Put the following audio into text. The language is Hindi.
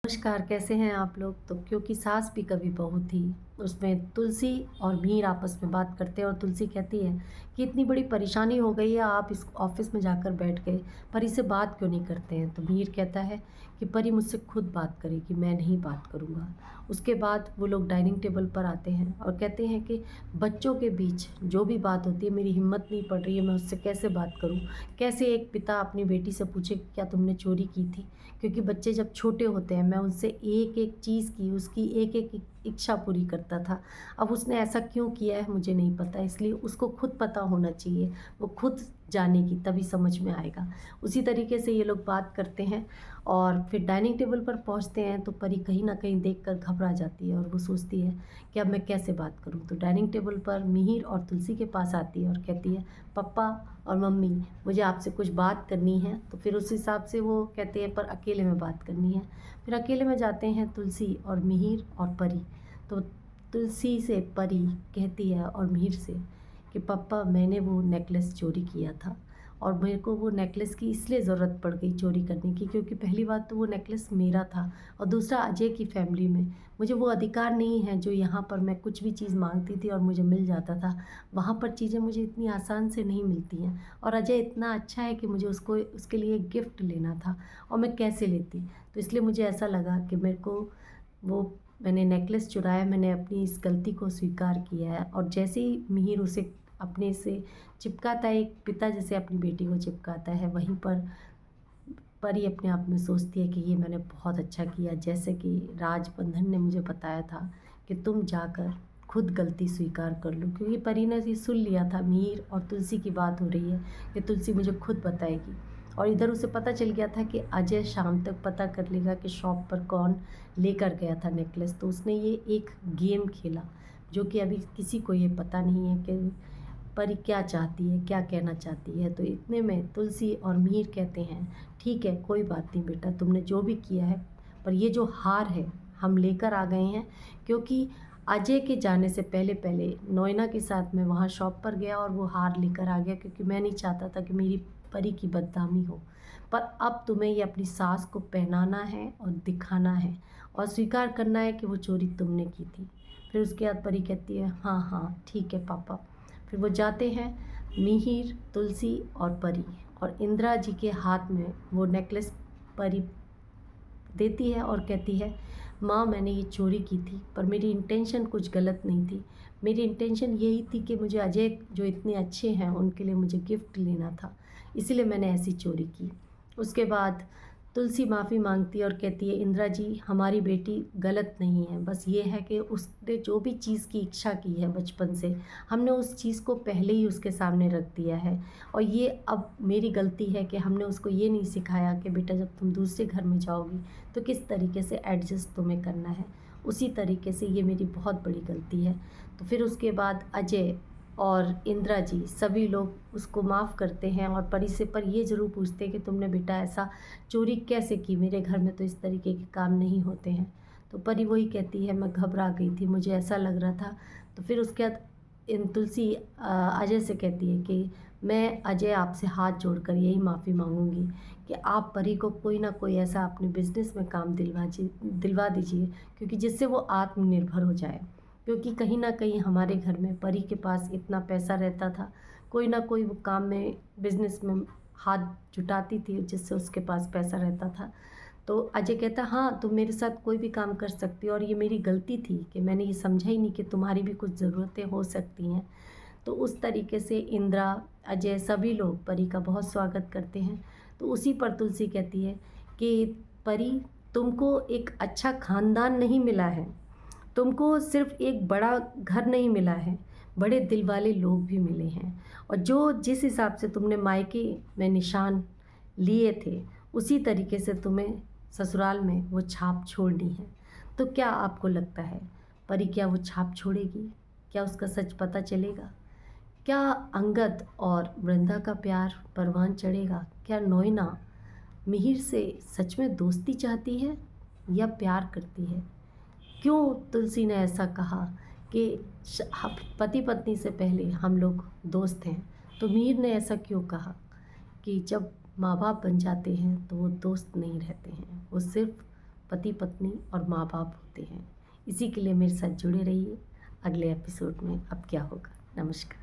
नमस्कार, कैसे हैं आप लोग? तो क्योंकि सास भी कभी बहू थी, उसमें तुलसी और मीर आपस में बात करते हैं और तुलसी कहती है कि इतनी बड़ी परेशानी हो गई है, आप इस ऑफिस में जाकर बैठ गए, परी से बात क्यों नहीं करते हैं? तो मीर कहता है कि परी मुझसे खुद बात करेगी, मैं नहीं बात करूँगा। उसके बाद वो लोग डाइनिंग टेबल पर आते हैं और कहते हैं कि बच्चों के बीच जो भी बात होती है, मेरी हिम्मत नहीं पड़ रही है, मैं उससे कैसे बात करूँ? कैसे एक पिता अपनी बेटी से पूछे कि क्या तुमने चोरी की थी? क्योंकि बच्चे जब छोटे होते हैं मैं उनसे एक-एक चीज़ की, उसकी एक-एक इच्छा पूरी करता था। अब उसने ऐसा क्यों किया है मुझे नहीं पता, इसलिए उसको खुद पता होना चाहिए, वो खुद जानेगी तभी समझ में आएगा। उसी तरीके से ये लोग बात करते हैं और फिर डाइनिंग टेबल पर पहुँचते हैं तो परी कहीं न कहीं देखकर घबरा जाती है और वो सोचती है कि अब मैं कैसे बात करूँ? तो डाइनिंग टेबल पर मिहिर और तुलसी के पास आती है और कहती है, पप्पा और मम्मी मुझे आपसे कुछ बात करनी है। तो फिर उस हिसाब से वो कहते हैं पर अकेले में बात करनी है। फिर अकेले में जाते हैं तुलसी और मिहिर और परी। तो तुलसी से परी कहती है और मिहिर से कि पापा मैंने वो नेकलेस चोरी किया था और मेरे को वो नेकलेस की इसलिए ज़रूरत पड़ गई चोरी करने की, क्योंकि पहली बात तो वो नेकलेस मेरा था और दूसरा अजय की फैमिली में मुझे वो अधिकार नहीं है जो यहाँ पर मैं कुछ भी चीज़ मांगती थी और मुझे मिल जाता था। वहाँ पर चीज़ें मुझे इतनी आसान से नहीं मिलती हैं और अजय इतना अच्छा है कि मुझे उसको उसके लिए एक गिफ्ट लेना था और मैं कैसे लेती। तो इसलिए मुझे ऐसा लगा कि मेरे को वो मैंने नेकलेस चुराया, मैंने अपनी इस गलती को स्वीकार किया है। और जैसे ही मिहिर उसे अपने से चिपकाता है, एक पिता जैसे अपनी बेटी को चिपकाता है, वहीं पर परी अपने आप में सोचती है कि ये मैंने बहुत अच्छा किया। जैसे कि राजबंधन ने मुझे बताया था कि तुम जाकर खुद गलती स्वीकार कर लो, क्योंकि परी ने ये सुन लिया था मीर और तुलसी की बात हो रही है कि तुलसी मुझे खुद बताएगी। और इधर उसे पता चल गया था कि अजय शाम तक पता कर लेगा कि शॉप पर कौन लेकर गया था नेकलेस। तो उसने ये एक गेम खेला जो कि अभी किसी को ये पता नहीं है कि परी क्या चाहती है, क्या कहना चाहती है। तो इतने में तुलसी और मीर कहते हैं, ठीक है कोई बात नहीं बेटा, तुमने जो भी किया है, पर ये जो हार है हम लेकर आ गए हैं, क्योंकि अजय के जाने से पहले पहले नोएना के साथ मैं वहाँ शॉप पर गया और वो हार लेकर आ गया, क्योंकि मैं नहीं चाहता था कि मेरी परी की बदनामी हो। पर अब तुम्हें ये अपनी सास को पहनाना है और दिखाना है और स्वीकार करना है कि वो चोरी तुमने की थी। फिर उसके बाद परी कहती है, हाँ हाँ ठीक है पापा। फिर वो जाते हैं, मिहिर, तुलसी और परी, और इंदिरा जी के हाथ में वो नेकलेस परी देती है और कहती है, माँ मैंने ये चोरी की थी पर मेरी इंटेंशन कुछ गलत नहीं थी। मेरी इंटेंशन यही थी कि मुझे अजय जो इतने अच्छे हैं उनके लिए मुझे गिफ्ट लेना था, इसीलिए मैंने ऐसी चोरी की। उसके बाद तुलसी माफ़ी मांगती है और कहती है, इंदिरा जी हमारी बेटी गलत नहीं है, बस ये है कि उसने जो भी चीज़ की इच्छा की है बचपन से, हमने उस चीज़ को पहले ही उसके सामने रख दिया है। और ये अब मेरी गलती है कि हमने उसको ये नहीं सिखाया कि बेटा जब तुम दूसरे घर में जाओगी तो किस तरीके से एडजस्ट तुम्हें करना है। उसी तरीके से ये मेरी बहुत बड़ी गलती है। तो फिर उसके बाद अजय और इंदिरा जी सभी लोग उसको माफ़ करते हैं और परी से पर ये ज़रूर पूछते हैं कि तुमने बेटा ऐसा चोरी कैसे की, मेरे घर में तो इस तरीके के काम नहीं होते हैं। तो परी वही कहती है, मैं घबरा गई थी, मुझे ऐसा लग रहा था। तो फिर उसके बाद इन तुलसी अजय से कहती है कि मैं अजय आपसे हाथ जोड़कर यही माफ़ी मांगूंगी कि आप परी को कोई ना कोई ऐसा अपने बिज़नेस में काम दिलवा दीजिए, क्योंकि जिससे वो आत्मनिर्भर हो जाए। क्योंकि कहीं ना कहीं हमारे घर में परी के पास इतना पैसा रहता था, कोई ना कोई वो काम में बिज़नेस में हाथ जुटाती थी जिससे उसके पास पैसा रहता था। तो अजय कहता, हाँ तुम मेरे साथ कोई भी काम कर सकती हो और ये मेरी गलती थी कि मैंने ये समझा ही नहीं कि तुम्हारी भी कुछ ज़रूरतें हो सकती हैं। तो उस तरीके से इंदिरा, अजय सभी लोग परी का बहुत स्वागत करते हैं। तो उसी पर तुलसी कहती है कि परी तुमको एक अच्छा ख़ानदान नहीं मिला है, तुमको सिर्फ एक बड़ा घर नहीं मिला है, बड़े दिल वाले लोग भी मिले हैं। और जो जिस हिसाब से तुमने मायके में निशान लिए थे उसी तरीके से तुम्हें ससुराल में वो छाप छोड़नी है। तो क्या आपको लगता है परी क्या वो छाप छोड़ेगी? क्या उसका सच पता चलेगा? क्या अंगद और वृंदा का प्यार परवान चढ़ेगा? क्या नोएना मिहिर से सच में दोस्ती चाहती है या प्यार करती है? क्यों तुलसी ने ऐसा कहा कि पति पत्नी से पहले हम लोग दोस्त हैं? तो मीर ने ऐसा क्यों कहा कि जब माँ बाप बन जाते हैं तो वो दोस्त नहीं रहते हैं, वो सिर्फ पति पत्नी और माँ बाप होते हैं। इसी के लिए मेरे साथ जुड़े रहिए। अगले एपिसोड में अब क्या होगा। नमस्कार।